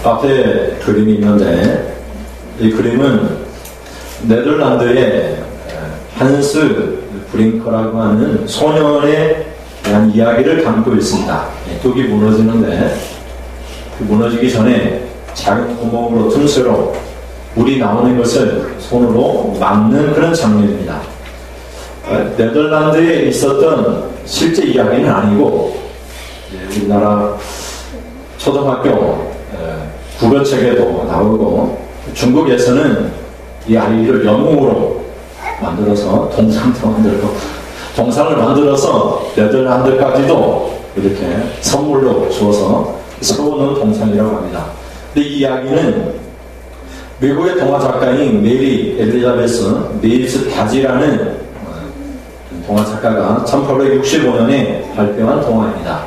앞에 그림이 있는데 이 그림은 네덜란드의 한스 브링커라고 하는 소년에 대한 이야기를 담고 있습니다. 뚝이 무너지는데 그 무너지기 전에 작은 구멍으로 틈새로 물이 나오는 것을 손으로 막는 그런 장면입니다. 네덜란드에 있었던 실제 이야기는 아니고 우리나라 초등학교 국어책에도 나오고 중국에서는 이 아이를 영웅으로 만들어서 동상도 만들고 동상을 만들어서 네덜란드까지도 이렇게 선물로 주어서 세우는 동상이라고 합니다. 근데 이 이야기는 미국의 동화 작가인 메리 엘리자베스 메이스 다지라는 동화 작가가 1865년에 발표한 동화입니다.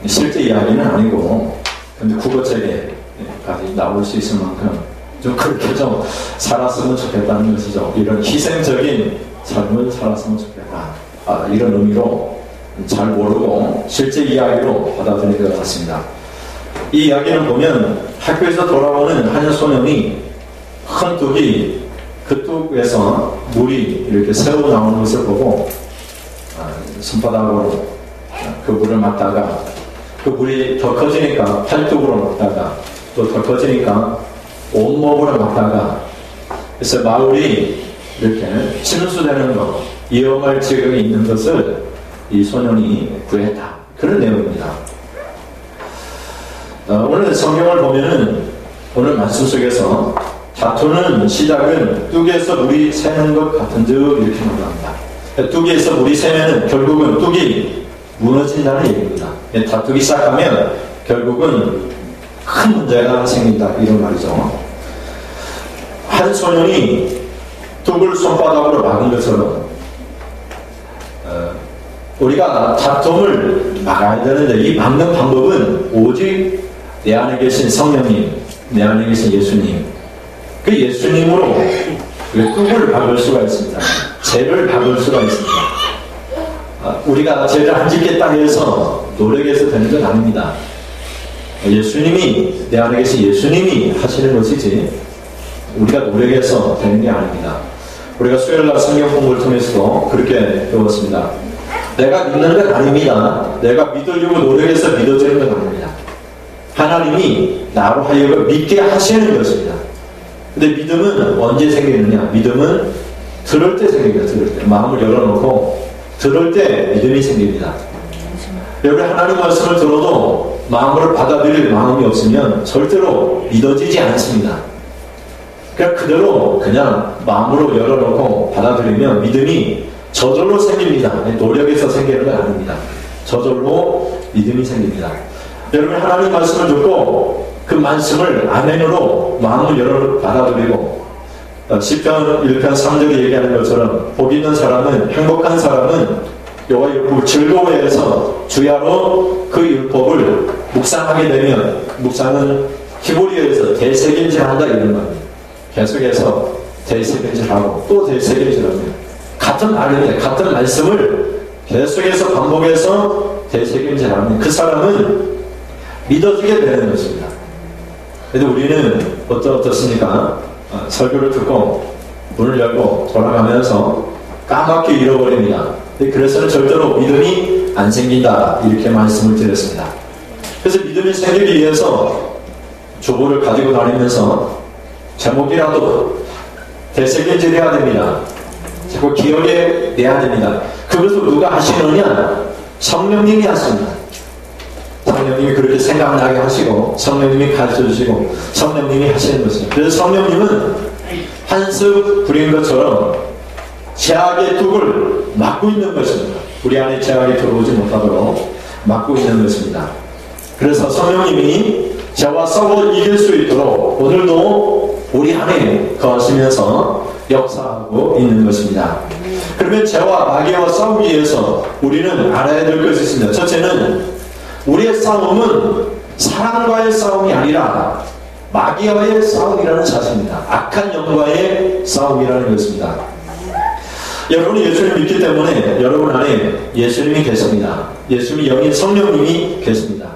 실제 이야기는 아니고 근데 국어책에까지 나올 수 있을 만큼 좀 그렇게 좀 살았으면 좋겠다는 것이죠. 이런 희생적인 삶을 살았으면 좋겠다. 이런 의미로 잘 모르고 실제 이야기로 받아들인 것 같습니다. 이 이야기를 보면 학교에서 돌아오는 한 소년이 큰 뚝이 그 뚝에서 물이 이렇게 새어 나오는 것을 보고 손바닥으로 그 물을 맞다가 그 물이 더 커지니까 팔뚝으로 맞다가 또 더 커지니까 온몸으로 맞다가 그래서 마을이 이렇게 침수되는 것, 위험할 지경이 있는 것을 이 소년이 구했다. 그런 내용입니다. 오늘 성경을 보면은 오늘 말씀 속에서 다투는 시작은 뚝에서 물이 새는 것 같은 듯 이렇게 말합니다. 뚝에서 물이 새면은 결국은 뚝이 무너진다는 얘기입니다. 다투기 시작하면 결국은 큰 문제가 생긴다 이런 말이죠. 한 소년이 뚝을 손바닥으로 막은 것처럼 우리가 다툼을 막아야 되는데 이 막는 방법은 오직 내 안에 계신 성령님, 내 안에 계신 예수님, 그 예수님으로 뚝을 박을 수가 있습니다. 죄를 박을 수가 있습니다. 우리가 죄를 안 짓겠다 해서 노력해서 되는 건 아닙니다. 예수님이, 내 안에 계신 예수님이 하시는 것이지 우리가 노력해서 되는 게 아닙니다. 우리가 수요일날 성경 공부를 통해서도 그렇게 배웠습니다. 내가 믿는 건 아닙니다. 내가 믿으려고 노력해서 믿어지는 건 아닙니다. 하나님이 나로 하여금 믿게 하시는 것입니다. 근데 믿음은 언제 생기느냐? 믿음은 들을 때 생깁니다. 들을 때. 마음을 열어놓고 들을 때 믿음이 생깁니다. 여러분 하나님 말씀을 들어도 마음으로 받아들일 마음이 없으면 절대로 믿어지지 않습니다. 그냥 그대로 그냥 마음으로 열어놓고 받아들이면 믿음이 저절로 생깁니다. 노력해서 생기는 건 아닙니다. 저절로 믿음이 생깁니다. 여러분 하나님 말씀을 듣고 그 말씀을 아멘으로 마음을 열어 받아들이고 시편 1편 3절에 얘기하는 것처럼 복 있는 사람은 행복한 사람은 여호와의 율법을 즐거워해서 주야로 그 율법을 묵상하게 되면 묵상은 히브리어에서 되새김질한다 이런 말입니다. 계속해서 되새김질하고 또 되새김질하면 같은 말인데 같은 말씀을 계속해서 반복해서 되새김질하면 그 사람은 믿어지게 되는 것입니다. 그런데 우리는 어떻습니까? 설교를 듣고 문을 열고 돌아가면서 까맣게 잃어버립니다. 그래서는 절대로 믿음이 안 생긴다 이렇게 말씀을 드렸습니다. 그래서 믿음이 생기기 위해서 주보를 가지고 다니면서 제목이라도 되새김질해야 됩니다. 자꾸 기억에 내야 됩니다. 그것을 누가 하시느냐? 성령님이 하십니다. 성령님이 그렇게 생각나게 하시고 성령님이 가르쳐주시고 성령님이 하시는 것입니다. 그래서 성령님은 한스 부린 것처럼 죄악의 뚝을 막고 있는 것입니다. 우리 안에 죄악이 들어오지 못하도록 막고 있는 것입니다. 그래서 성령님이 죄와 썩을 이길 수 있도록 오늘도 우리 안에 거하시면서 역사하고 있는 것입니다. 그러면 죄와 마귀와 싸우기 위해서 우리는 알아야 될 것이 있습니다. 첫째는 우리의 싸움은 사람과의 싸움이 아니라 마귀와의 싸움이라는 사실입니다. 악한 영과의 싸움이라는 것입니다. 여러분이 예수님을 믿기 때문에 여러분 안에 예수님이 계십니다. 예수님이 영인 성령님이 계십니다.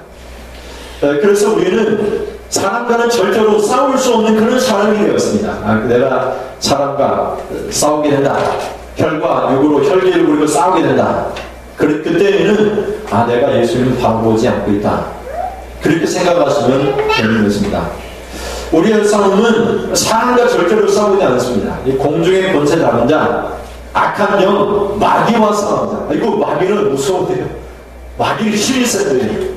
그래서 우리는 사람과는 절대로 싸울 수 없는 그런 사람이 되었습니다. 내가 사람과 싸우게 된다. 혈과 육으로 혈기를 부리고 싸우게 된다. 그때에는 내가 예수님을 바라보지 않고 있다. 그렇게 생각하시면 되는 것입니다. 우리의 싸움은 사람과 절대로 싸우지 않습니다. 이 공중의 권세 잡은 자, 악한 영, 마귀와 싸운다. 이거 마귀는 무서운데요. 마귀는 힘이 센데요.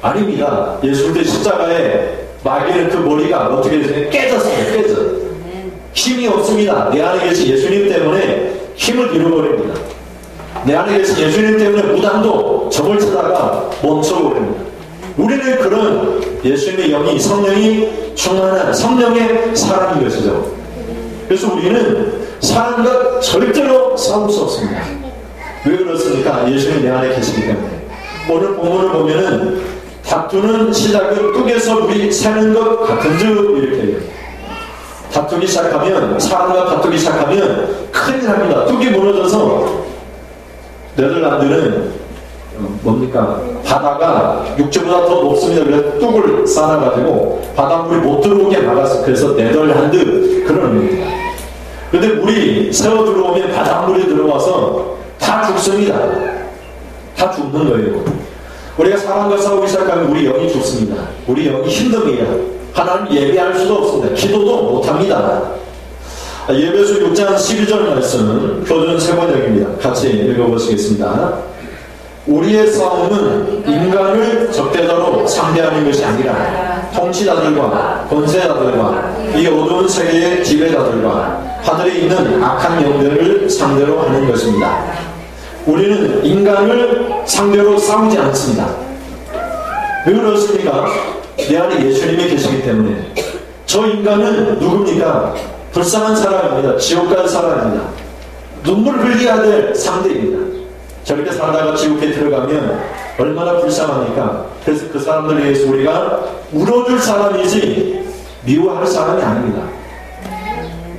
아닙니다. 예수 그리스도의 십자가에 마귀는 그 머리가 어떻게 되세요? 깨졌어요. 깨져. 힘이 없습니다. 내 안에 계신 예수님 때문에 힘을 잃어버립니다. 내 안에 계신 예수님 때문에 무당도 적을 치다가 멈춰버립니다. 우리는 그런 예수님의 영이, 성령이 충만한 성령의 사람인 것이죠. 그래서 우리는 사람과 절대로 싸울 수 없습니다. 왜 그렇습니까? 예수님이 내 안에 계시기 때문에. 오늘 본문을 보면은 다투는 시작은 뚝에서 물이 새는 것 같은즉 이렇게 해요. 다투기 시작하면, 사람과 다투기 시작하면 큰일 납니다. 뚝이 무너져서 네덜란드는 뭡니까? 바다가 육지보다 더 높습니다. 그래서 뚝을 쌓아가지고 바닷물이 못 들어오게 막았어요. 그래서 네덜란드 그런 의미입니다. 근데 물이 새어 들어오면 바닷물이 들어와서 다 죽습니다. 다 죽는 거예요. 우리가 사람과 싸우기 시작하면 우리 영이 죽습니다. 우리 영이 힘듭니다. 하나님 예배할 수도 없습니다. 기도도 못합니다. 예배서 6장 12절 말씀 표준 세번역입니다. 같이 읽어보시겠습니다. 우리의 싸움은 인간을 적대자로 상대하는 것이 아니라 통치자들과 권세자들과 이 어두운 세계의 지배자들과 하늘에 있는 악한 영들을 상대로 하는 것입니다. 우리는 인간을 상대로 싸우지 않습니다. 왜 그렇습니까? 내 안에 예수님이 계시기 때문에. 저 인간은 누굽니까? 불쌍한 사람입니다. 지옥 갈 사람입니다. 눈물 흘려야 될 상대입니다. 저렇게 살다가 지옥에 들어가면 얼마나 불쌍합니까? 그래서 그 사람들에 대해서 우리가 울어줄 사람이지 미워할 사람이 아닙니다.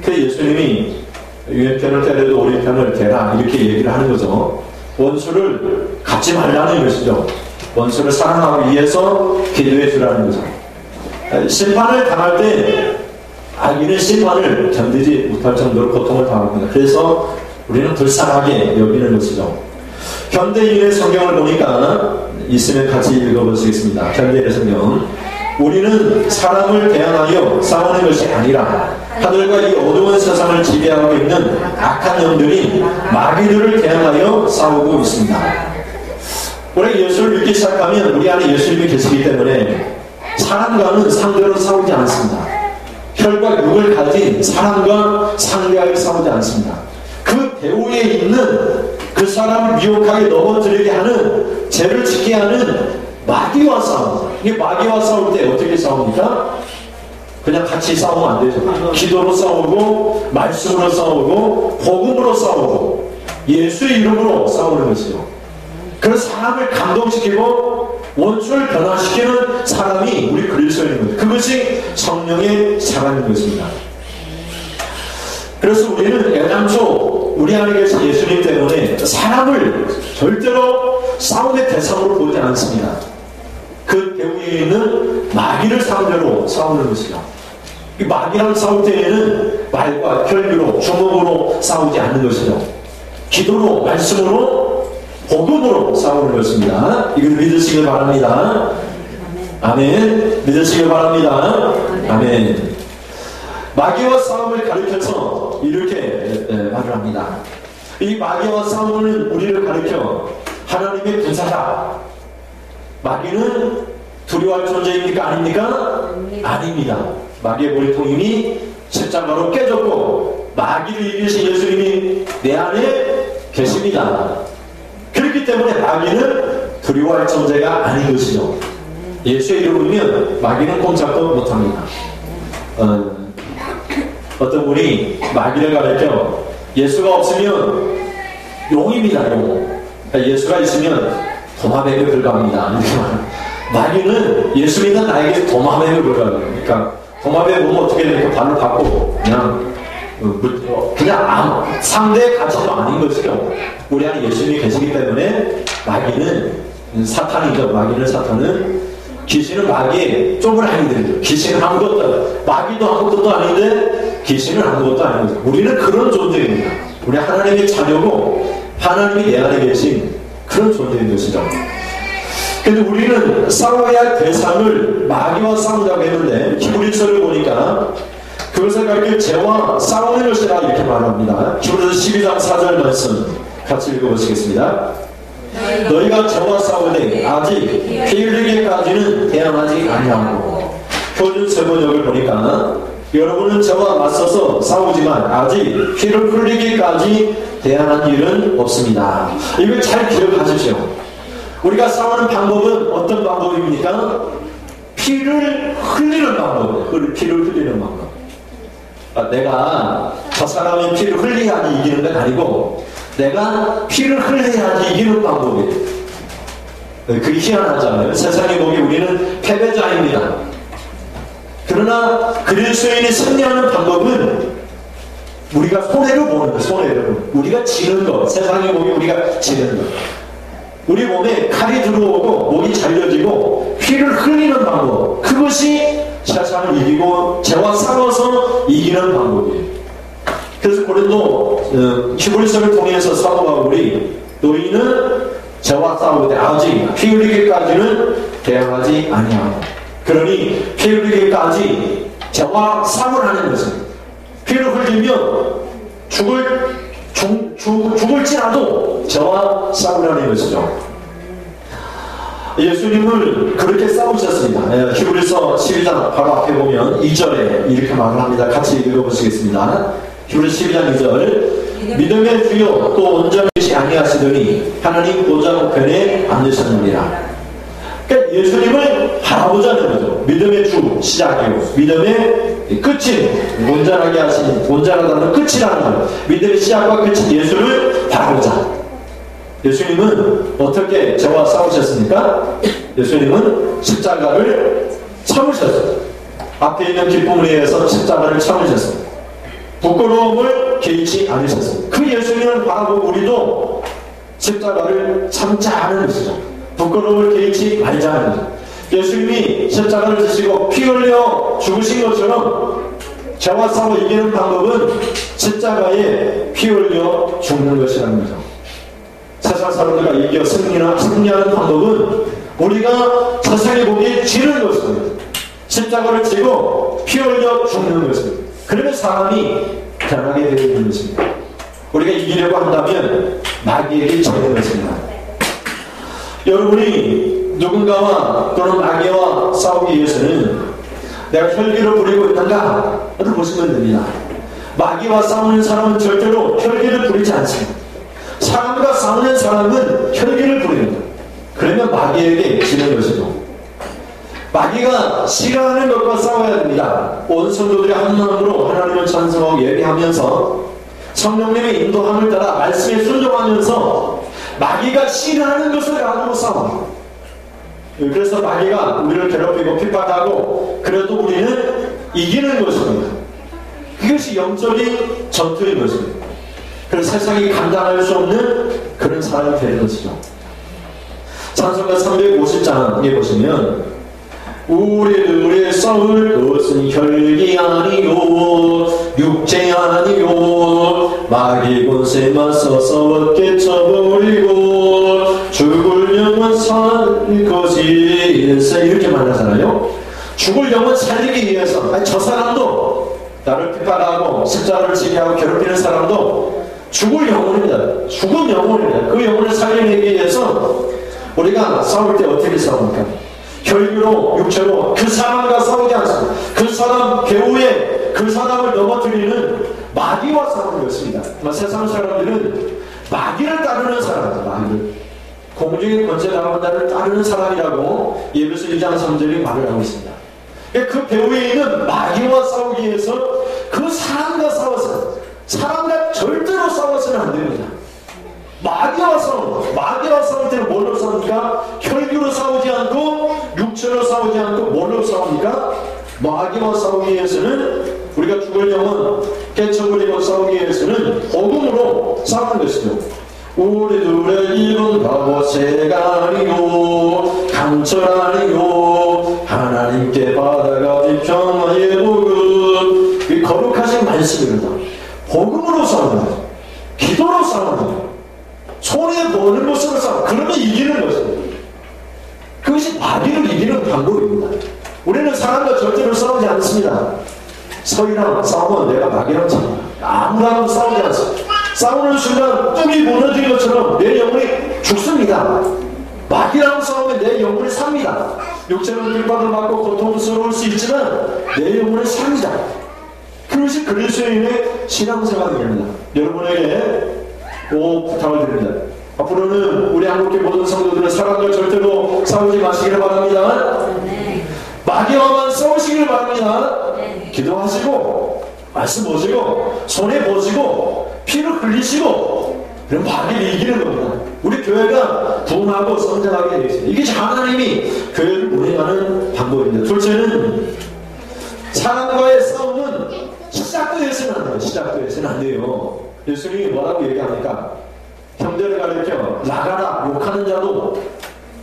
그 예수님이 왼편을 때려도 오른편을 대라 이렇게 얘기를 하는 거죠. 원수를 갚지 말라는 것이죠. 원수를 사랑하기 위해서 기도해 주라는 거죠. 심판을 당할 때 악인의 심판을 견디지 못할 정도로 고통을 당합니다. 그래서 우리는 불쌍하게 여기는 것이죠. 현대인의 성경을 보니까 있으면 같이 읽어보시겠습니다. 현대인의 성경. 우리는 사람을 대항하여 싸우는 것이 아니라 하늘과 이 어두운 세상을 지배하고 있는 악한 영들이 마귀들을 대항하여 싸우고 있습니다. 우리 예수를 믿기 시작하면 우리 안에 예수님이 계시기 때문에 사람과는 상대로 싸우지 않습니다. 혈과 육을 가진 사람과 상대하여 싸우지 않습니다. 그 배후에 있는 그 사람을 미혹하게 넘어뜨리게 하는, 죄를 짓게 하는 마귀와 싸웁니다. 이게 마귀와 싸울 때 어떻게 싸웁니까? 그냥 같이 싸우면 안 되죠. 기도로 싸우고, 말씀으로 싸우고, 복음으로 싸우고, 예수의 이름으로 싸우는 것이죠. 그래서 사람을 감동시키고 원수를 변화시키는 사람이 우리 그리스도인입니다. 그것이 성령의 사랑인 것입니다. 그래서 우리는 애당초 우리 안에 계신 예수님 때문에 사람을 절대로 싸움의 대상으로 보지 않습니다. 그 배후에 있는 마귀를 상대로 싸우는 것이죠. 이 마귀랑 싸울 때에는 말과 혈기로, 주먹으로 싸우지 않는 것이죠. 기도로, 말씀으로, 복음으로 싸우는 것입니다. 이걸 믿으시길 바랍니다. 아멘. 믿으시길 바랍니다. 아멘. 마귀와 싸움을 가르쳐서 이렇게 말을 합니다. 이 마귀와 싸움은 우리를 가르쳐 하나님의 군사다. 마귀는 두려워할 존재입니까? 아닙니까? 아닙니다. 마귀의 머리통임이 십자가로 깨졌고 마귀를 이기신 예수님이 내 안에 계십니다. 그렇기 때문에 마귀는 두려워할 존재가 아닌 것이죠. 예수의 이름이면 마귀는 꼼짝도 못합니다. 어떤 분이 마귀를 가르쳐 예수가 없으면 용입니다. 용. 그러니까 예수가 있으면 도마뱀에 불과합니다. 마귀는 예수 믿는 나에게 도마뱀에 불과합니다. 그러니까 도마뱀 보면 어떻게 이렇게 발을 받고 그냥 상대의 가치도 아닌 것이죠. 우리 안에 예수님이 계시기 때문에 마귀는 사탄이죠. 마귀는 사탄은 귀신은 마귀의 쪼그라미들이죠. 귀신은 아무것도, 마귀도 아무것도 아닌데 귀신은 아무것도 아닙니다. 우리는 그런 존재입니다. 우리 하나님의 자녀고 하나님이 내 안에 계신 그런 존재인 것이죠. 근데 우리는 싸워야 할 대상을 마귀와 싸우자고 했는데 히브리서를 보니까 그것을 가리켜 죄와 싸우는 것이라 이렇게 말합니다. 히브리서 12장 4절 말씀 같이 읽어보시겠습니다. 너희가 죄와 싸우되 아직 피 흘리기까지는 대항하지 아니하고. 표준 세번역을 보니까 여러분은 죄와 맞서서 싸우지만 아직 피를 흘리기까지 대항한 일은 없습니다. 이걸 잘 기억하십시오. 우리가 싸우는 방법은 어떤 방법입니까? 피를 흘리는 방법. 피를 흘리는 방법. 내가 저 사람의 피를 흘려야지 이기는 건 아니고 내가 피를 흘려야지 이기는 방법이에요. 그게 희한하잖아요. 세상에 보기 우리는 패배자입니다. 그러나 그리스도인이 승리하는 방법은 우리가 손해를 보는 거예요. 손해를. 우리가 지는 것. 세상에 보기 우리가 지는 것. 우리 몸에 칼이 들어오고 목이 잘려지고 피를 흘리는 방법. 그것이 세상을 이기고 죄와 싸워서 이기는 방법이에요. 그래서 고린도 히브리서를 통해서 사도 바울이 너희는 죄와 싸우되 아직 피 흘리기까지는 대항하지 아니하고. 그러니 피 흘리기까지 죄와 싸우라는 것은 피를 흘리면 죽을지라도 죄와 싸우라는 것이죠. 예수님을 그렇게 싸우셨습니다. 히브리서 12장 바로 앞에 보면 2절에 이렇게 말을 합니다. 같이 읽어보시겠습니다. 히브리서 12장 2절 믿음의 주요 또 온전하시 아니하시더니 하나님 보좌우편에 앉으셨느니라. 그러니까 예수님을 바라보자는 거죠. 믿음의 주 시작이요 믿음의 끝인 온전하게 하신 온전하다는 끝이라는 거예요. 믿음의 시작과 끝인 예수를 바라보자. 예수님은 어떻게 죄와 싸우셨습니까? 예수님은 십자가를 참으셨어요. 앞에 있는 기쁨을 위해서 십자가를 참으셨어요. 부끄러움을 개의치 않으셨어요. 그 예수님을 바라보고 우리도 십자가를 참자는 것이죠. 부끄러움을 개의치 말자는 거죠. 예수님이 십자가를 지시고 피 흘려 죽으신 것처럼 죄와 싸워 이기는 방법은 십자가에 피 흘려 죽는 것이라는 거죠. 세상 사람들과 이겨 승리하는 방법은 우리가 세상에 보기에 지는 것입니다. 십자가를 지고 피 흘려 죽는 것입니다. 그러면 사람이 변하게 되는 것입니다. 우리가 이기려고 한다면 마귀에게 지는 것입니다. 여러분이 누군가와 또는 마귀와 싸우기 위해서는 내가 혈기를 부리고 있는가를 보시면 됩니다. 마귀와 싸우는 사람은 절대로 혈기를 부리지 않습니다. 사람과 싸우는 사람은 혈기를 부립니다. 그러면 마귀에게 지는 것이죠. 마귀가 싫어하는 것과 싸워야 됩니다. 온 성도들이 한 마음으로 하나님을 찬송하고 예배하면서 성령님의 인도함을 따라 말씀에 순종하면서 마귀가 싫어하는 것을 가지고 싸웁니다. 그래서 마귀가 우리를 괴롭히고 핍박하고 그래도 우리는 이기는 것입니다. 그것이 영적인 전투인 것입니다. 그래서 세상이 감당할 수 없는 그런 사람이 되는 것이죠. 찬송가 350장에 보시면 우리들의 싸울 것은 혈기 아니요 육체 아니요 마귀 권세 맞서서 깨쳐버리고 죽을 영혼 살 것일세 이렇게 말하잖아요. 죽을 영혼 살리기 위해서 아니, 저 사람도 나를 핍박하고 십자가를 지게 하고 괴롭히는 사람도 죽을 영혼입니다. 죽은 영혼입니다. 그 영혼을 살려내기 위해서 우리가 싸울 때 어떻게 싸웁니까? 혈기로 육체로 그 사람과 싸우지 않습니다. 그 사람 배후에 그 사람을 넘어뜨리는 마귀와 싸우는 것입니다. 세상 사람들은 마귀를 따르는 사람이다. 마귀를 공중의 권세 당한 자를 따르는 사람이라고 예배서 2장 3절이 말을 하고 있습니다. 그 배후에 있는 마귀와 싸우기 위해서 그 사람과 싸워서 사람과 절대로 싸워서는 안 됩니다. 마귀와 싸울 때는 뭘로 싸웁니까? 혈기로 싸우지 않고 육체로 싸우지 않고 뭘로 싸웁니까? 마귀와 싸우기 위해서는 우리가 죽을 영혼 깨쳐버리고 싸우기 위해서는 복음으로 싸우는 것이죠. 우리들의 입은 바보새가 아니요 강철 아니요 하나님께 받아가지 평화의 복음. 이 거룩하신 말씀입니다. 복음으로 싸우는 거죠. 기도로 싸우는 거죠. 손에 보는 것으로 싸우는 거죠. 그러면 이기는 것입니다. 그것이 마귀를 이기는 방법입니다. 우리는 사람과 절대로 싸우지 않습니다. 서희랑 싸우면 내가 마귀랑 싸웁니다. 아무랑도 싸우지 않습니다. 싸우는 순간 뚝이 무너진 것처럼 내 영혼이 죽습니다. 마귀랑 싸우면 내 영혼이 삽니다. 육체는 핍박을 받고 고통스러울 수 있지만 내 영혼은 삽니다. 그것이 그리스도인의 신앙생활입니다. 여러분에게 꼭 부탁을 드립니다. 앞으로는 우리 한국의 모든 성도들은 사람들 절대로 싸우지 마시기를 바랍니다. 마귀와만 싸우시기를 바랍니다. 기도하시고 말씀 보시고 손에 보시고 피를 흘리시고 그럼 마귀를 이기는 겁니다. 우리 교회가 부흥하고 성장하게 되어 있습니다. 이게 하나님이 교회를 운행하는 방법입니다. 둘째는 사람과의 싸움은 시작도 해서는 안 돼요. 시작도 해서는 안 돼요. 예수님이 뭐라고 얘기합니까? 형제를 가르쳐 나가라 욕하는 자도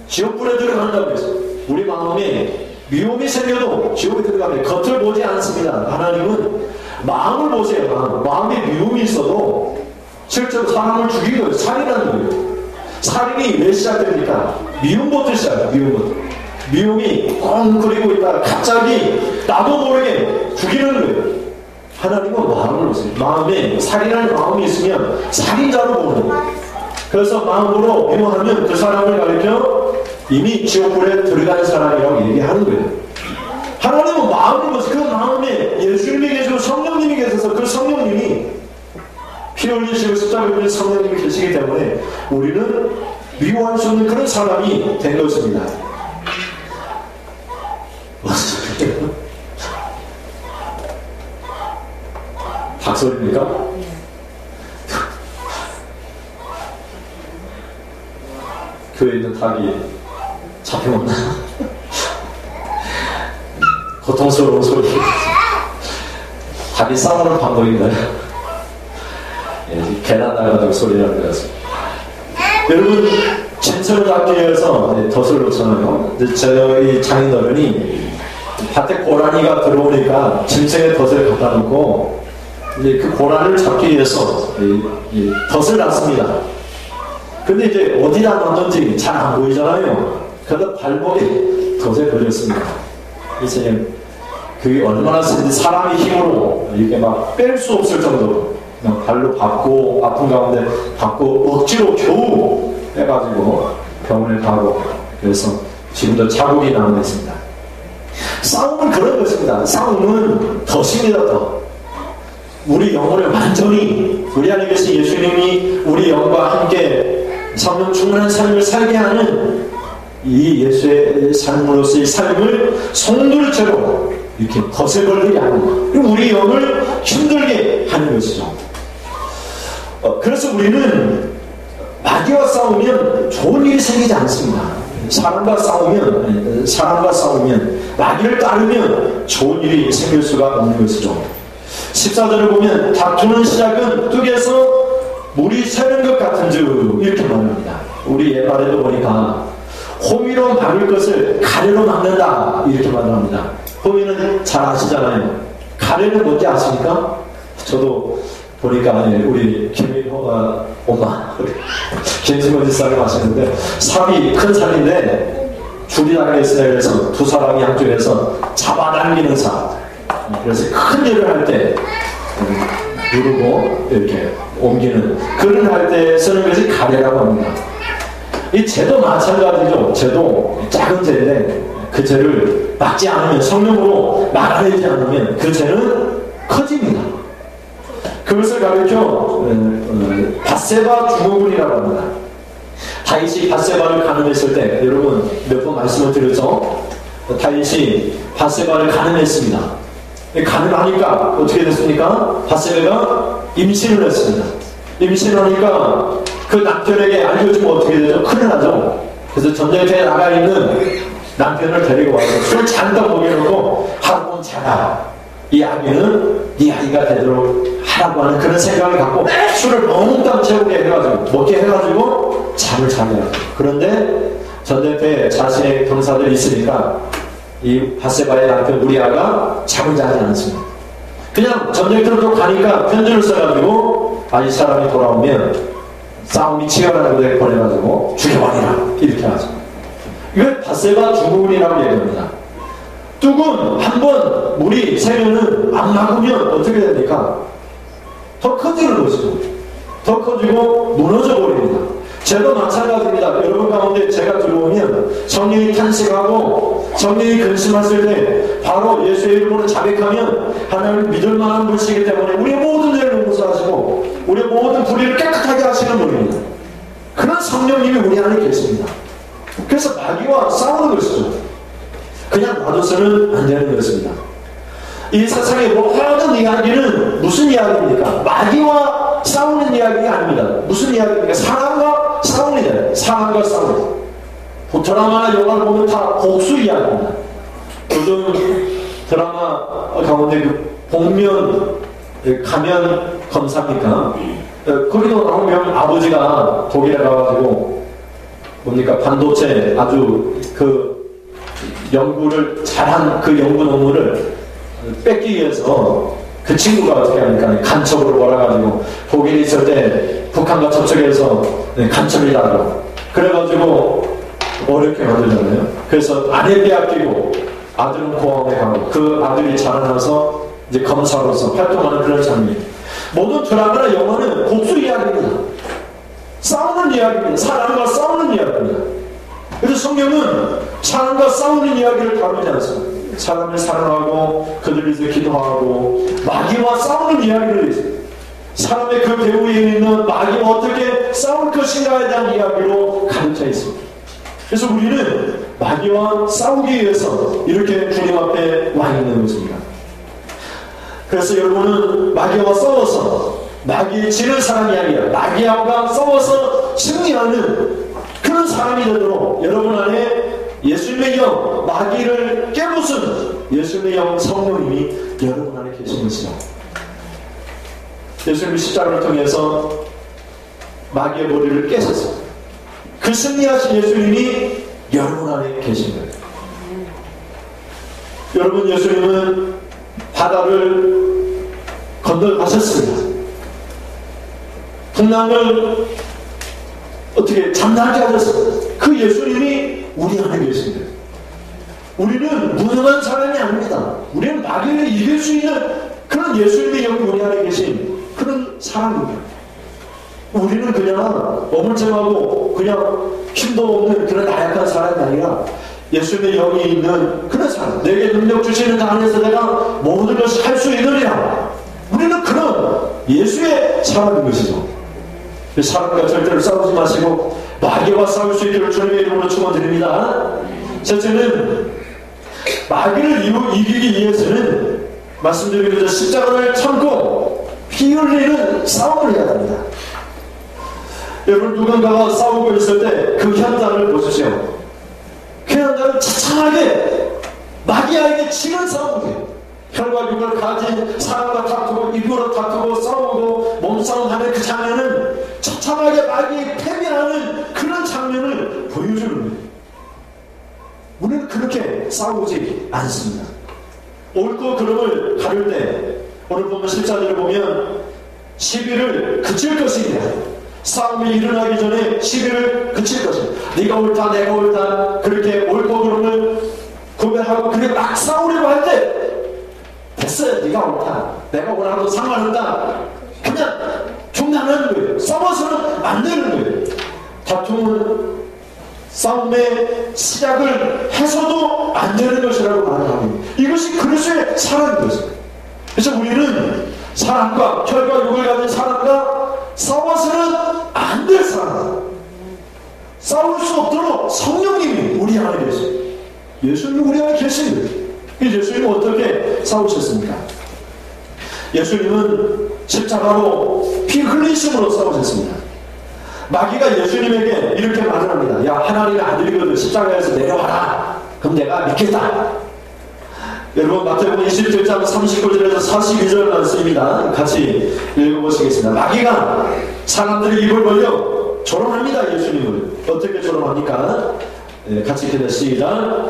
지옥불에 들어간다고 했어요. 우리 마음에 미움이 생겨도 지옥에 들어가면 겉을 보지 않습니다. 하나님은 마음을 보세요. 마음에 미움이 있어도 실제로 사람을 죽이는 거예요. 살인하는 거예요. 살인이 왜 시작됩니까? 미움부터 시작해요. 미움부터. 미움이 엉그리고 있다가 갑자기 나도 모르게 죽이는 거예요. 하나님은 마음을 보세요. 마음에 살인하는 마음이 있으면 살인자로 보는 거예요. 그래서 마음으로 미워하면 그 사람을 가리켜 이미 지옥불에 들어간 사람이라고 얘기하는 거예요. 하나님은 마음을 보세요. 그 마음에 예수님이 계시고 성령님이 계셔서 그 성령님이 피 흘리시고 십자가 흘린 성령님이 계시기 때문에 우리는 미워할 수 없는 그런 사람이 된 것입니다. 닭소리입니까? 교회에 있는 닭이 잡혀먹나? 고통스러운 소리. 닭이 싸우는 방법인가요? 예, 계란 나가지고 소리를 내었어요. 여러분, 짐승을 잡기 위해서 덫을 놓잖아요. 저희 장인어른이 밭에 고라니가 들어오니까 짐승의 덫을 갖다 놓고 이제 그 고라니를 잡기 위해서 덫을 놨습니다. 근데 이제 어디다 놨는지 잘 안 보이잖아요. 그래서 발목에 덫에 걸렸습니다. 이제 그게 얼마나 센지 사람의 힘으로 이렇게 막 뺄 수 없을 정도로 그냥 발로 밟고 아픈 가운데 밟고 억지로 겨우 빼가지고 병원에 가고 그래서 지금도 자국이 남아있습니다. 싸움은 그런 것입니다. 싸움은 덫입니다. 덫. 우리 영혼을 완전히 우리 안에 계신 예수님이 우리 영과 함께 성령 충만한 삶을 살게 하는 이 예수의 삶으로서의 삶을 송두리째로 이렇게 덫에 걸리게 하는 우리 영을 힘들게 하는 것이죠. 그래서 우리는 마귀와 싸우면 좋은 일이 생기지 않습니다. 사람과 싸우면 마귀를 따르면 좋은 일이 생길 수가 없는 것이죠. 14절을 보면 다투는 시작은 뚝에서 물이 새는 것 같은즉 이렇게 말합니다. 우리 옛말에도 보니까 호미로 막을 것을 가래로 막는다 이렇게 말합니다. 호미는 잘 아시잖아요. 가래는 뭔지 아십니까? 저도 보니까 우리 김민호가 엄마 김진모 지사님 하시는데 삽이 큰 삽인데 줄이 달려있으라 그래서 두 사람이 양쪽에서 잡아당기는 삽. 그래서 큰 일을 할 때 누르고 이렇게 옮기는 그런 할 때 쓰는 것이 가래라고 합니다. 이 재도 마찬가지죠. 재도 작은 재인데 그 재를 막지 않으면 성령으로 막아내지 않으면 그 재는 커집니다. 그것을 가르쳐 밧세바 중후군이라고 합니다. 다윗이 밧세바를 가늠했을 때 여러분 몇 번 말씀을 드렸죠. 다윗이 밧세바를 가늠했습니다. 가늠하니까 어떻게 됐습니까? 밧세바가 임신을 했습니다. 임신하니까 그 남편에게 알려주면 어떻게 되죠? 큰일 나죠. 그래서 전쟁터에 나가 있는 남편을 데리고 와서 술 잔뜩 먹여놓고 하루 자라. 이 아기는 네 아이가 되도록 하라고 하는 그런 생각을 갖고 술을 몽땅 채우게 해가지고 먹게 해가지고 잠을 자게 하죠. 그런데 전쟁터에 자신의 병사들이 있으니까 이 바세바의 남편 우리아가 잠을 자지 않습니다. 그냥 전쟁터로 가니까 편지를 써가지고 이 사람이 돌아오면 싸움이 치열한 곳에 보내가지고 죽여버리라 이렇게 하죠. 이걸 바세바 죽음이라고 얘기합니다. 뚝은 한번 물이 새면은 안 막으면 어떻게 됩니까? 더 커지는 것이죠. 더 커지고 무너져 버립니다. 저도 마찬가지입니다. 여러분 가운데 제가 들어오면 성령이 탄식하고 성령이 근심했을 때 바로 예수의 이름으로 자백하면 하나님을 믿을 만한 분이시기 때문에 우리의 모든 죄를 용서하시고 우리의 모든 불의를 깨끗하게 하시는 분입니다. 그런 성령님이 우리 안에 계십니다. 그래서 마귀와 싸우는 것이죠. 그냥 놔둬서는 안 되는 것입니다. 이 세상의 모든 이야기는 무슨 이야기입니까? 마귀와 싸우는 이야기가 아닙니다. 무슨 이야기입니까? 사람과 싸우는 이야기. 사람과 싸우는. 드라마나 영화를 보면 다 복수 이야기입니다. 요즘 드라마 가운데 그 복면 가면 검사입니까? 거기도 나오면 아버지가 독일에 가가지고 뭡니까? 반도체 아주 그 연구를 잘한 그 연구 논문을 뺏기 위해서 그 친구가 어떻게 하니까 간첩으로 몰아가지고 독일에 있을 때 북한과 접촉해서 간첩이라고 그래가지고 어렵게 만들잖아요. 그래서 아내 빼앗기고 아들은 고아원에 가고 그 아들이 자라나서 이제 검사로서 활동하는 그런 장면. 모든 드라마나 영화는 복수 이야기입니다. 싸우는 이야기입니다. 사람과 싸우는 이야기입니다. 그래서 성경은 사람과 싸우는 이야기를 다루지 않습니다. 사람을 사랑하고 그들을 위해서 기도하고 마귀와 싸우는 이야기를 했어요. 사람의 그 배후에 있는 마귀와 어떻게 싸울 것인가에 대한 이야기로 가르쳐 있습니다. 그래서 우리는 마귀와 싸우기 위해서 이렇게 주님 앞에 와 있는 것입니다. 그래서 여러분은 마귀와 싸워서 마귀에 지는 사람이 아니라 마귀와 싸워서 승리하는 그런 사람이 되도록 여러분 안에 예수님의 영, 마귀를 깨부수는 예수님의 영 성령님이 여러분 안에 계신 것이죠. 예수님의 십자가를 통해서 마귀의 머리를 깨셨어요. 그 승리하신 예수님이 여러분 안에 계신 거예요. 여러분 예수님은 바다를 건너가셨습니다. 풍랑을 어떻게 잠잠하게 하셨습니다. 그 예수님이 우리 안에 계십니다. 우리는 무능한 사람이 아닙니다. 우리는 마귀를 이길 수 있는 그런 예수님의 영이 우리 안에 계신 그런 사람입니다. 우리는 그냥 어물쩡하고 그냥 힘도 없는 그런 나약한 사람이 아니라 예수님의 영이 있는 그런 사람. 내게 능력 주시는 자 안에서 내가 모든 것을 할 수 있느니라. 우리는 그런 예수의 사람인 것이죠. 사람과 절대로 싸우지 마시고 마귀와 싸울 수 있기를 주님의 이름으로 축원드립니다. 첫째는 마귀를 이기기 위해서는 말씀드리기로 십자가를 참고 피 흘리는 싸움을 해야 합니다. 여러분 누군가가 싸우고 있을 때 그 현장을 보십시오. 그 현장은 차창하게 마귀에게 치는 싸움이에요. 혈과 육을 가진 사람과 다투고 입으로 다투고 싸우고 몸싸움하는 그 장면은 처참하게 마귀에 패배하는 그런 장면을 보여주는 거예요. 우리는 그렇게 싸우지 않습니다. 옳고 그름을 가릴 때 오늘 보면 14절을 보면 시비를 그칠 것이냐, 싸움이 일어나기 전에 시비를 그칠 것이냐, 네가 옳다 내가 옳다 그렇게 옳고 그름을 구별하고 그렇게 막 싸우려고 할 때 됐어요. 네가 옳다 내가 옳아도 상관없다 그냥 중단하는 거예요. 싸워서는 안 되는 거예요. 다툼은 싸움의 시작을 해서도 안 되는 것이라고 말을 합니다. 이것이 그리스도의 사랑인 것입니다. 그래서 우리는 사람과 혈과 육을 가진 사람과 싸워서는 안 될 사람, 싸울 수 없도록 성령님이 우리 안에 계십니다. 예수님이 우리 안에 계십니다. 예수님은 어떻게 싸우셨습니까? 예수님은 십자가로 피 흘리심으로 싸우셨습니다. 마귀가 예수님에게 이렇게 말을 합니다. 야, 하나님의 아들이거든 십자가에서 내려와라. 그럼 내가 믿겠다. 여러분 마태복음 27장 39절에서 42절 말씀입니다. 같이 읽어보시겠습니다. 마귀가 사람들의 입을 벌려 조롱합니다. 예수님을 어떻게 조롱합니까? 같이 기도했습니다.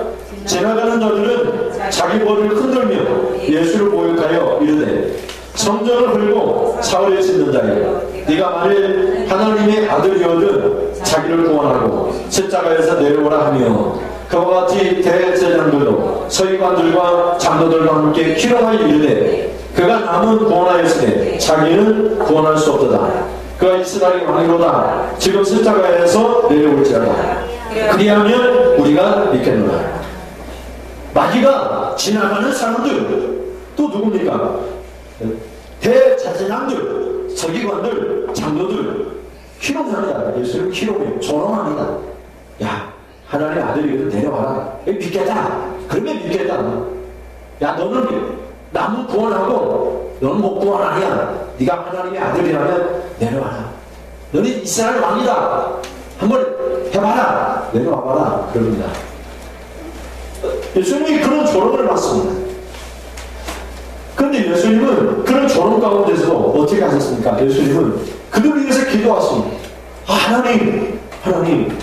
지나가는 자들은 자기 머리를 흔들며 예수를 모욕하여 이르되 성전을 헐고 사흘에 씻는 자여, 네가 만일 하나님의 아들이거든 자기를 구원하고 십자가에서 내려오라 하며, 그와 같이 대제사장들도 서기관들과 장로들과 함께 희롱하여 이르되 그가 남은 구원하였으되 자기는 구원할 수 없도다. 그가 이스라엘의 왕이로다. 지금 십자가에서 내려올지어다. 그리하면 우리가 믿겠노라. 마귀가 지나가는 사람들, 또 누굽니까? 대제사장들, 서기관들, 장로들 희롱합니다. 예수를 희롱해요. 조롱합니다. 야, 하나님의 아들이거든 내려와라. 믿겠다. 그러면 믿겠다. 야, 너는 남은 구원하고 너는 못 구원하냐? 네가 하나님의 아들이라면 내려와라. 너는 이스라엘 왕이다. 한번 해봐라. 내려와봐라. 그럽니다. 예수님이 그런 조롱을 받습니다. 그런데 예수님은 그런 조롱 가운데서도 어떻게 하셨습니까? 예수님은 그들을 위해서 기도하십니다. 하나님,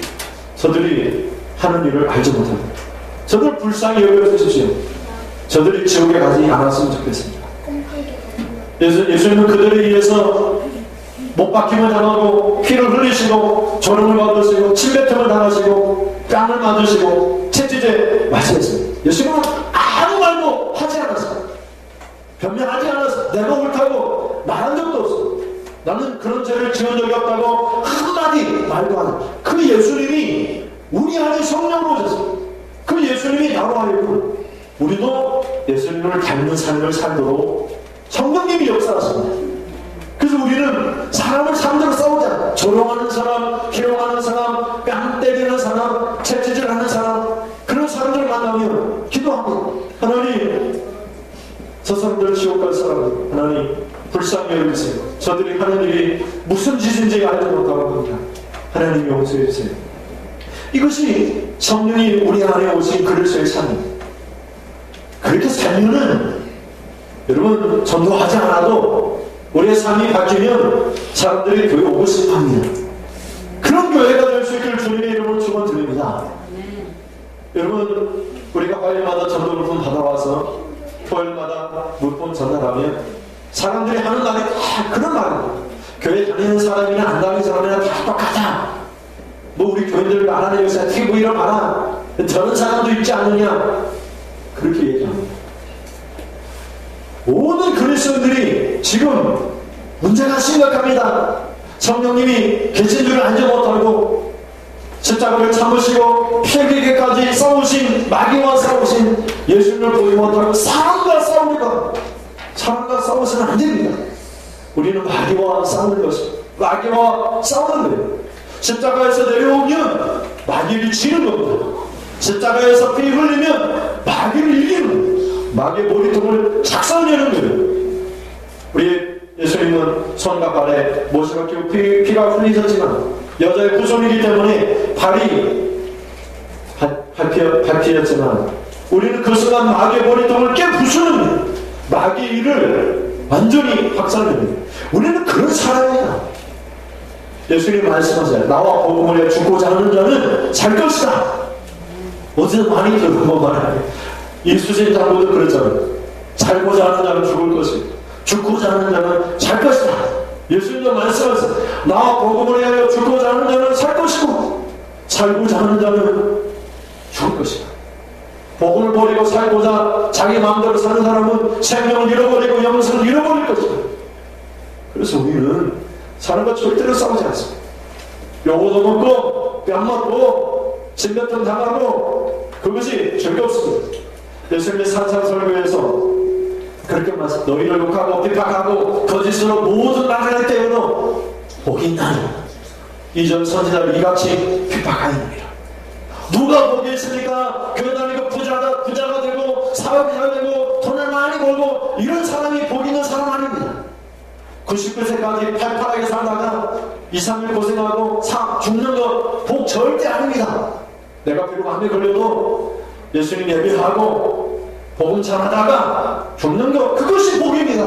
저들이 하는 일을 알지 못합니다. 저들 불쌍히 여겨주십시오. 저들이 지옥에 가지 않았으면 좋겠습니다. 예수님은 그들에 의해서 못 박힘을 당하고 피를 흘리시고 조롱을 받으시고 침뱉음을 당하시고 뺨을 맞으시고 채찍에 맞으셨습니다. 예수님은 아무 말도 하지 않았어요. 변명하지 않았어요. 내가 옳다고 말한 적도 없어요. 나는 그런 죄를 지은 적이 없다고 한마디 말도 안 해요. 그 예수님이 우리 안에 성령으로 오셨어요. 그 예수님이 나로 하여금 우리도 예수님을 닮는 삶을 살도록 성령님이 역사하십니다. 그래서 우리는 사람들과 싸우지 않아요. 조롱하는 사람, 희롱하는 사람, 뺨 때리는 사람, 채찍질하는 사람, 그런 사람들 만나면 기도합니다. 하나님, 저 사람들 지옥 갈 사람들 하나님 불쌍히 여기세요. 저들이 하는 일이 무슨 짓인지 알지 못하고 합니다. 하나님 용서해 주세요. 이것이 성령이 우리 안에 오신 그리스도의 삶입니다. 그렇게 살면은 여러분 전도하지 않아도 우리의 삶이 바뀌면 사람들이 교회 오고 싶어 합니다. 그런 교회가 될 수 있기를 주님의 이름으로 축원드립니다. 여러분 우리가 화요일마다 전도 물품 받아와서 토요일마다 물품 전달하면 사람들이 하는 말이 다 그런 말입니다. 교회 다니는 사람이나 안 다니는 사람이나 다 똑같아. 뭐 우리 교인들 말하는 요새 TV로 말아. 저런 사람도 있지 않느냐. 그렇게 얘기합니다. 모든 그리스도인들이 지금 문제가 심각합니다. 성령님이 계신 줄을 알지 못하고 십자가를 참으시고 피 흘리기까지 싸우신 마귀와 싸우신 예수님을 보지 못하고 사람과 싸웁니다. 사람과 싸우서는 안 됩니다. 우리는 마귀와 싸우는 것입니다. 마귀와 싸우는 거예요. 십자가에서 내려오면 마귀를 지는 겁니다. 십자가에서 피 흘리면 마귀를 이기는 거예요. 마귀의 머리통을 작성내는 거예요. 우리 예수님은 손과 발에 못이 박히고 피가 흘리셨지만 여자의 후손이기 때문에 발이 밟히었지만 우리는 그 순간 마귀의 머리통을 깨부수는 마귀의 일을 완전히 박살냅니다. 우리는 그런 사람이야. 예수님 말씀하세요. 나와 복음을 위해 죽고자 하는 자는 살 것이다. 어제도 많이 들어본 말이에요. 이수진 장로도 그랬잖아요. 살고자 하는 자는 죽을 것이고 죽고자 하는 자는 살 것이다. 예수님도 말씀하세요. 나와 복음을 위하여 죽고자 하는 자는 살 것이고 살고자 하는 자는 죽을 것이다. 복음을 버리고 살고자 자기 마음대로 사는 사람은 생명을 잃어버리고 영생을 잃어버릴 것이다. 그래서 우리는 사람과 절대로 싸우지 않습니다. 요거도 먹고 뺨 맞고 진뱉음 당하고 그것이 즐겁습니다. 예수님의 산상설교에서 그렇게 말씀, 너희를 욕하고 핍박하고 거짓으로 모든 말을 할 때에는 복이 있나니 이전 선지자를 이같이 핍박하였느니라. 누가 복이 있습니까? 교회 다니고 부자가 되고 사업이 잘 되고 돈을 많이 벌고 이런 사람이 복 있는 사람 아닙니다. 99세까지 팔팔하게 살다가 2, 3일 고생하고 죽는 거 복 절대 아닙니다. 내가 비록 암에 걸려도 예수님 예배하고 복음 전하다가 죽는 거 그것이 복입니다.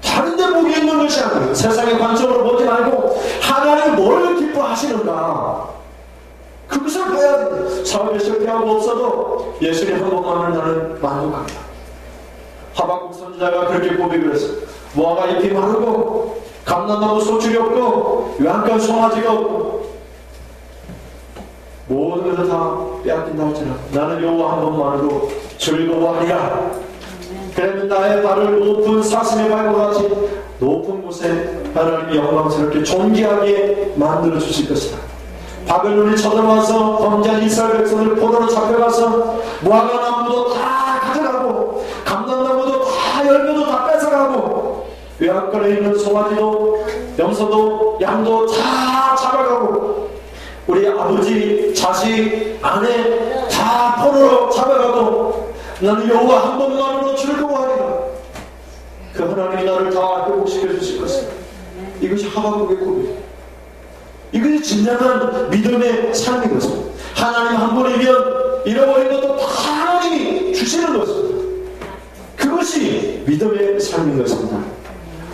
다른데 복이 있는 것이 아니에요. 세상의 관점으로 보지 말고 하나님이 뭘 기뻐하시는가. 그것을 봐야 돼. 사업에 실패하고 없어도 예수님 한 번만을 나는 만족합니다. 하박국 선지자가 그렇게 고백을 했어. 무화과 잎이 마르고 감람나무 소출이 없고 외양간 송아지가 없고 모든 것을 다 빼앗긴다 할지라도 나는 여호와 한 번만으로 즐거워하리라. 그러면 나의 발을 높은 사슴의 발과 같이 높은 곳에 하나님이 영광스럽게 존귀하게 만들어 주실 것이다. 바벨론이 쳐들어와서 범죄한 이스라엘 백성을 포로로 잡혀가서 무화과 나무도 다 가져가고 감람나무도 다 열매도 다 뺏어가고 외양간에 있는 송아지도 염소도 양도 다 잡아가고 우리 아버지, 자식, 아내 다 포로로 잡아가도 나는 여호와 한 번만으로 즐거워하리라. 그 하나님이 나를 다 회복시켜 주실 것이다. 이것이 하박국의 고백이에요. 이것이 진정한 믿음의 삶인 것입니다. 하나님 한 번이면 잃어버린 것도 다 하나님이 주시는 것입니다. 그것이 믿음의 삶인 것입니다.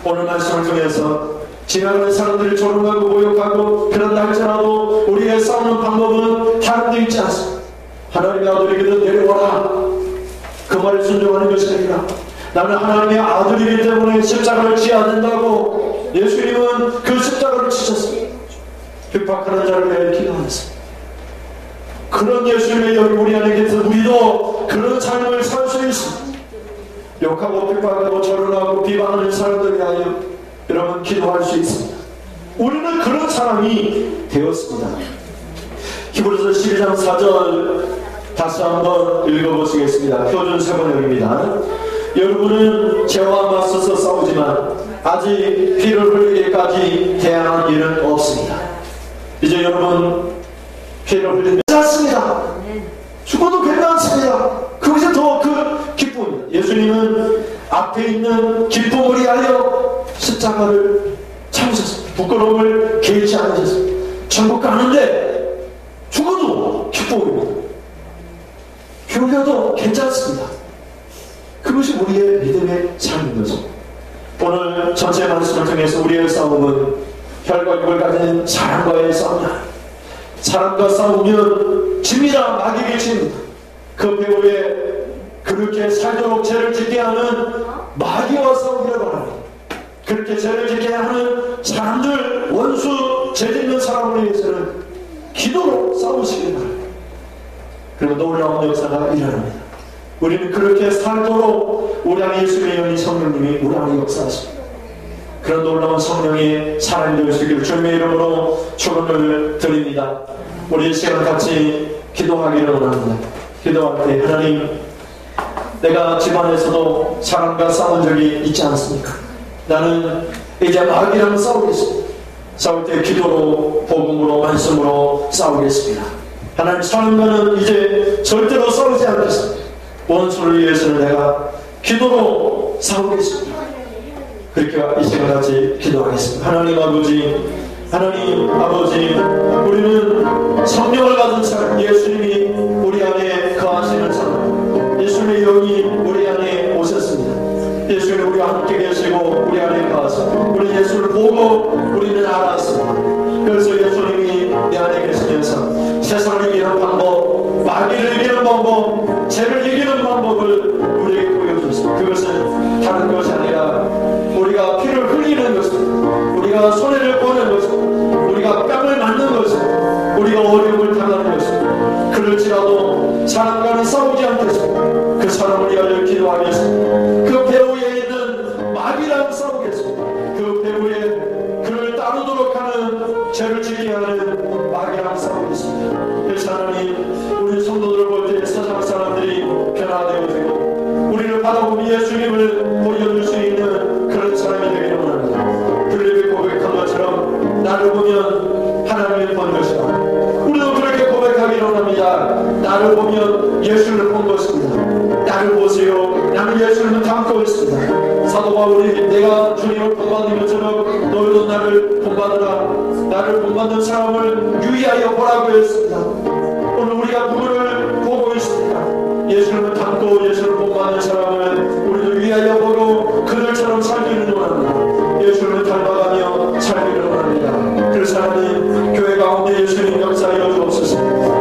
오늘 말씀을 통해서 지나가는 사람들이 조롱하고 모욕하고 그런다 할지라도 우리의 싸우는 방법은 다른 데 있지 않습니다. 하나님의 아들에게도 내려와라. 그 말에 순종하는 것이 아니라 나는 하나님의 아들이기 때문에 십자가를 지어야 된다고 예수님은 그 십자가를 지셨습니다. 핍박하는 자를 위해 기도하였습니다. 그런 예수님의 영이 우리 안에 계셔서 우리도 그런 삶을 살 수 있습니다. 욕하고 핍박하고 조롱하고 비방하는 사람들 위하여 여러분 기도할 수 있습니다. 우리는 그런 사람이 되었습니다. 히브리서 12장 4절 다시 한번 읽어보시겠습니다. 표준 세번역입니다. 여러분은 죄와 맞서서 싸우지만 아직 피를 흘리기까지 대항한 일은 없습니다. 이제 여러분 피를 흘리지 않습니다. 죽어도 괜찮습니다. 그것이 더 그 기쁨입니다. 예수님은 앞에 있는 기쁨을 위하여 십자가를 참으셨습니다. 부끄러움을 개의치 않으셨습니다. 천국 가는데 죽어도 기쁨입니다. 피 흘려도 괜찮습니다. 그것이 우리의 믿음의 삶인 것입니다. 오늘 전체 말씀을 통해서 우리의 싸움은 혈과 육을 가진 사람과의 싸움이다. 사람과 싸우면 집니다. 마귀에게 집니다. 그 배후에 그렇게 살도록 죄를 짓게 하는 마귀와 싸우기를 바랍니다. 그렇게 죄를 짓게 하는 사람들, 원수, 죄 짓는 사람을 위해서는 기도로 싸우시길 바랍니다. 그리고 놀라운 역사가 일어납니다. 우리는 그렇게 살도록 우리 안에 예수의 영이 성령님이 우리 안에 역사하십니다. 그런 놀라운 성령의 사람이 될 수 있기를 주님의 이름으로 축원을 드립니다. 우리 이 시간 같이 기도하기를 원합니다. 기도할 때 하나님, 내가 집안에서도 사람과 싸운 적이 있지 않습니까? 나는 이제 마귀랑 싸우겠습니다. 싸울 때 기도로, 복음으로, 말씀으로 싸우겠습니다. 하나님, 사람과는 이제 절대로 싸우지 않겠습니다. 원수를 위해서는 내가 기도로 싸우겠습니다. 그렇게 이 시간 같이 기도하겠습니다. 하나님 아버지, 우리는 성령을 받은 사람, 예수님이 우리 안에 거하시는 사람, 예수님의 영이 우리 안에 오셨습니다. 예수님 우리와 함께 계시고 우리 안에 거하시고 우리 예수를 보고 우리는 알았습니다. 그래서 예수님이 내 안에 계시면서 세상을 이기는 방법, 마귀를 이기는 방법, 죄를 이기는 방법을 우리에게 보여줬습니다. 그것은 다른 것이 아니라 우리가 피를 흘리는 것입니다. 우리가 손해를 보는 것입니다. 우리가 뺨을 맞는 것입니다. 우리가 어려움을 당하는 것입니다. 그럴지라도 사람과는 싸우지 않겠습니다. 그 사람을 위하여 기도하겠습니다. 그 배후에 있는 마귀랑 싸우겠습니다. 그 배후에 그를 따르도록 하는 죄를 지게 하는 마귀랑 싸우겠습니다. 그래서 하나님, 우리 성도들을 볼 때 세상 사람들이 변화되어지고 우리를 바라보며 예수님을 보여줄 수 있는 그런 사람이 되기를 원합니다. 빌립이 고백한 것처럼 나를 보면 하나님을 본 것이다. 우리도 그렇게 고백하기를 원합니다. 나를 보면 예수를 본 것입니다. 나를 보세요. 나는 예수님을 담고 있습니다. 사도 바울이 내가 주님을 본받는 것처럼 너희도 나를 본받으라. 나를 본받는 사람을 유의하여 보라고 했습니다. 오늘 우리가 누구를 보고 있습니까? 예수님을 담고 예수를 본받는 사람을 우리도 위하여 보고 그들처럼 살기를 원합니다. 예수님을 닮아가며 살기를 원합니다. 그래서 하나님, 교회 가운데 예수님 역사하여 주옵소서.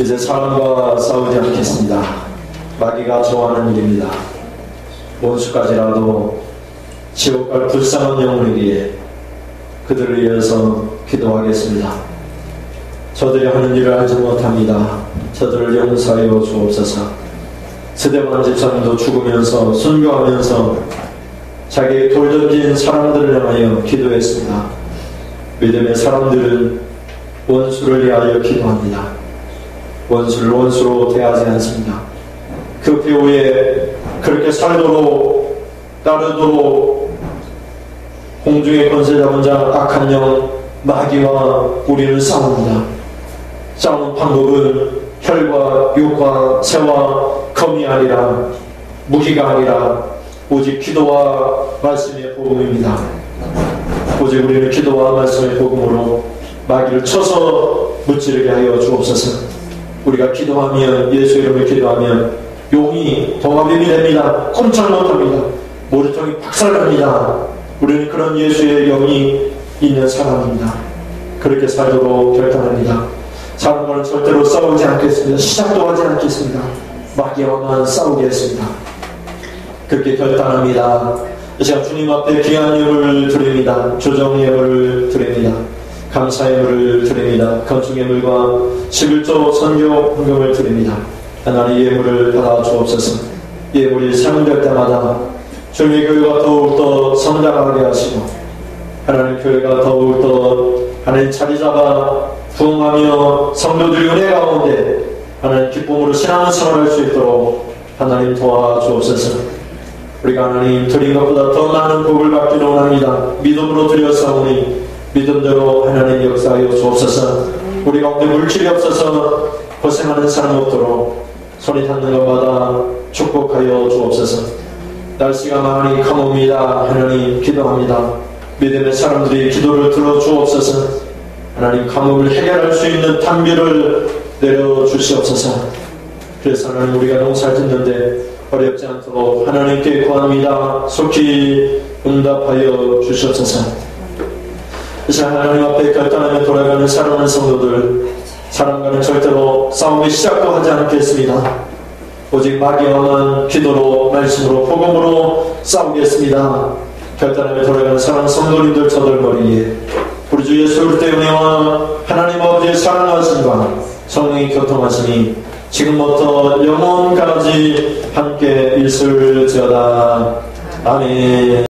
이제 사람과 싸우지 않겠습니다. 마귀가 좋아하는 일입니다. 원수까지라도 지옥 갈 불쌍한 영혼이기에 그들을 위해서 기도하겠습니다. 저들이 하는 일을 알지 못합니다. 저들을 용서하여 주옵소서. 스데반 집사님도 죽으면서 순교하면서 자기의 돌 던진 사람들을 향하여 기도했습니다. 믿음의 사람들은 원수를 위하여 기도합니다. 원수를 원수로 대하지 않습니다. 그 배후에 그렇게 살도록 따르도록 공중의 권세 잡은 자 악한 영 마귀와 우리는 싸웁니다. 싸우는 방법은 혈과 육과 새와 검이 아니라 무기가 아니라 오직 기도와 말씀의 복음입니다. 오직 우리는 기도와 말씀의 복음으로 마귀를 쳐서 무찌르게 하여 주옵소서. 우리가 기도하면, 예수 이름을 기도하면 용이 동화뱀이 됩니다. 꼼짝 못합니다. 머리통이 박살납니다. 우리는 그런 예수의 영이 있는 사람입니다. 그렇게 살도록 결단합니다. 사람과는 절대로 싸우지 않겠습니다. 시작도 하지 않겠습니다. 마귀와만 싸우겠습니다. 그렇게 결단합니다. 이 시간 주님 앞에 귀한 예물을 드립니다. 조정 예물을 드립니다. 감사 예물을 드립니다. 건축 예물과 11조 선교 헌금을 드립니다. 하나님 예물을 받아 주옵소서. 예물이 사용될 때마다 주님의 교회가 더욱더 성장하게 하시고 하나님 교회가 더욱더 하나님 자리 잡아 부흥하며 성도들이 은혜 가운데 하나님 기쁨으로 신앙생활을 할 수 있도록 하나님 도와주옵소서. 우리가 하나님 드린 것보다 더 많은 복을 받기를 원합니다. 믿음으로 드렸사오니 믿음대로 하나님 역사하여 주옵소서. 우리 가운데 물질이 없어서 고생하는 사람 없도록 소리 닿는 것마다 축복하여 주옵소서. 날씨가 많이 가멉니다. 하나님 기도합니다. 믿음의 사람들이 기도를 들어 주옵소서. 하나님 가뭄을 해결할 수 있는 단비를 내려 주시옵소서. 그래서 하나님 우리가 농사를 짓는데 어렵지 않도록 하나님께 구합니다. 속히 응답하여 주시옵소서. 이제 하나님 앞에 결단하며 돌아가는 사랑하는 성도들, 사랑과는 절대로 싸움의 시작도 하지 않겠습니다. 오직 막연한 기도로, 말씀으로, 복음으로 싸우겠습니다. 결단하며 돌아가는 사랑하는 성도님들 저들 머리에 우리 주 예수 그리스도의 은혜와 하나님 아버지의 사랑하심과 성령의 교통하심이 지금부터 영원까지 함께 있을지어다. 아멘.